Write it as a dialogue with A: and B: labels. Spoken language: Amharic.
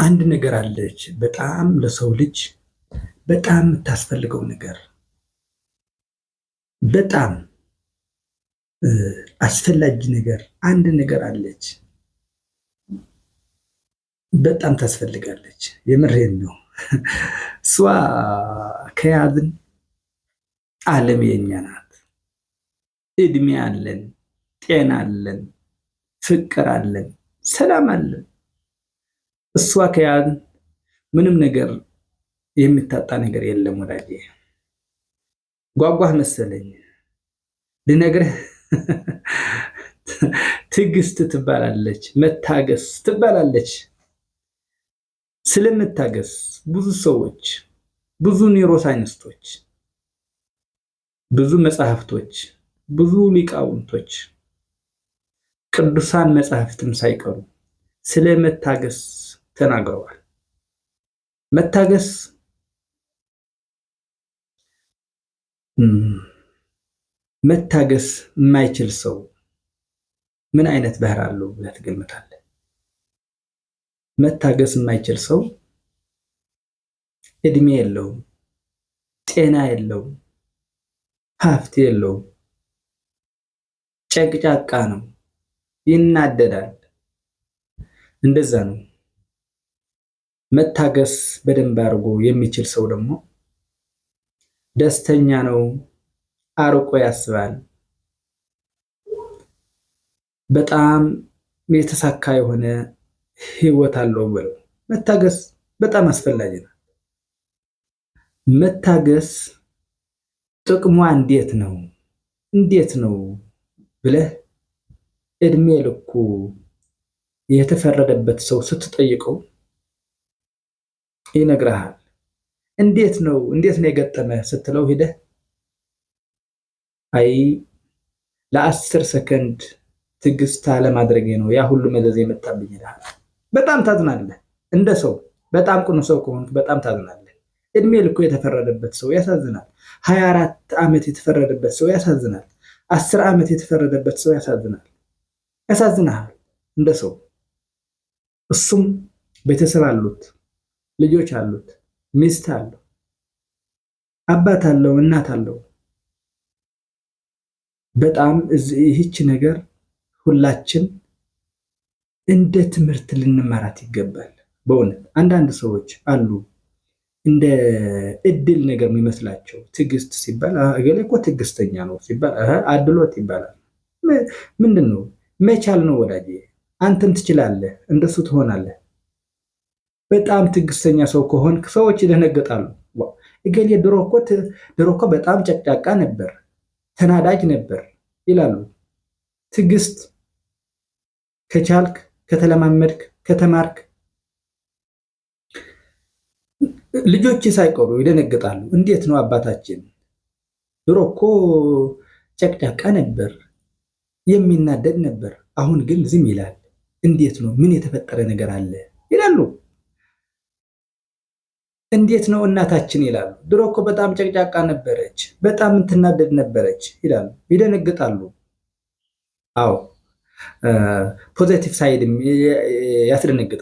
A: አንድ ነገር አለች በጣም ለሰው ልጅ በጣም የምታስፈልገው ነገር በጣም አስፈላጊ ነገር አንድ ነገር አለች። በጣም ታስፈልጋለች። የምሬን ነው። እሷ ከያዝን ዓለም የኛ ናት። እድሜ አለን፣ ጤና አለን፣ ፍቅር አለን፣ ሰላም አለን። እሷ ከያዝን ምንም ነገር የሚታጣ ነገር የለም ወዳጄ። ጓጓህ መሰለኝ ልነግርህ። ትዕግስት ትባላለች፣ መታገስ ትባላለች። ስለመታገስ ብዙ ሰዎች፣ ብዙ ኒውሮሳይንስቶች፣ ብዙ መጽሐፍቶች፣ ብዙ ሊቃውንቶች፣ ቅዱሳን መጽሐፍትም ሳይቀሩ ስለመታገስ ተናግረዋል። መታገስ መታገስ የማይችል ሰው ምን አይነት ባህር አለው ብለህ ትገምታለህ? መታገስ የማይችል ሰው እድሜ የለውም፣ ጤና የለውም፣ ሀብት የለውም፣ ጨቅጫቃ ነው፣ ይናደዳል። እንደዛ ነው። መታገስ በደንብ አድርጎ የሚችል ሰው ደግሞ ደስተኛ ነው፣ አርቆ ያስባል። በጣም የተሳካ የሆነ ህይወት አለው ብለው መታገስ በጣም አስፈላጊ ነው። መታገስ ጥቅሟ እንዴት ነው ብለህ እድሜ ልኩ የተፈረደበት ሰው ስትጠይቀው ይነግርሃል። እንዴት ነው የገጠመ ስትለው ሂደህ አይ ለ10 ሰከንድ ትዕግስት አለማድረጌ ነው ያ ሁሉ መዘዝ የመጣብኝ ይልሃል። በጣም ታዝናለህ። እንደ ሰው በጣም ቅኑ ሰው ከሆንክ በጣም ታዝናለህ። እድሜ ልኩ የተፈረደበት ሰው ያሳዝናል። 24 ዓመት የተፈረደበት ሰው ያሳዝናል። 10 ዓመት የተፈረደበት ሰው ያሳዝናል እንደ ሰው። እሱም ቤተሰብ አሉት፣ ልጆች አሉት፣ ሚስት አለው፣ አባት አለው፣ እናት አለው። በጣም ይህች ነገር ሁላችን እንደ ትምህርት ልንማራት ይገባል። በእውነት አንዳንድ ሰዎች አሉ እንደ እድል ነገር የሚመስላቸው። ትዕግስት ሲባል እገሌ እኮ ትዕግስተኛ ነው ሲባል አድሎት ይባላል። ምንድን ነው? መቻል ነው ወዳጄ። አንተም ትችላለህ፣ እንደሱ ትሆናለህ። በጣም ትዕግስተኛ ሰው ከሆንክ ሰዎች ይደነገጣሉ። እገሌ ድሮ እኮ በጣም ጨቅጫቃ ነበር፣ ተናዳጅ ነበር ይላሉ። ትዕግስት ከቻልክ፣ ከተለማመድክ፣ ከተማርክ ልጆች ሳይቀሩ ይደነግጣሉ። እንዴት ነው አባታችን ድሮ እኮ ጨቅጫቃ ነበር፣ የሚናደድ ነበር፣ አሁን ግን ዝም ይላል። እንዴት ነው? ምን የተፈጠረ ነገር አለ ይላሉ። እንዴት ነው እናታችን ይላሉ። ድሮ እኮ በጣም ጨቅጫቃ ነበረች፣ በጣም እንትናደድ ነበረች ይላሉ። ይደነግጣሉ። አዎ ፖዘቲቭ ሳይድም ያስደነግጣል።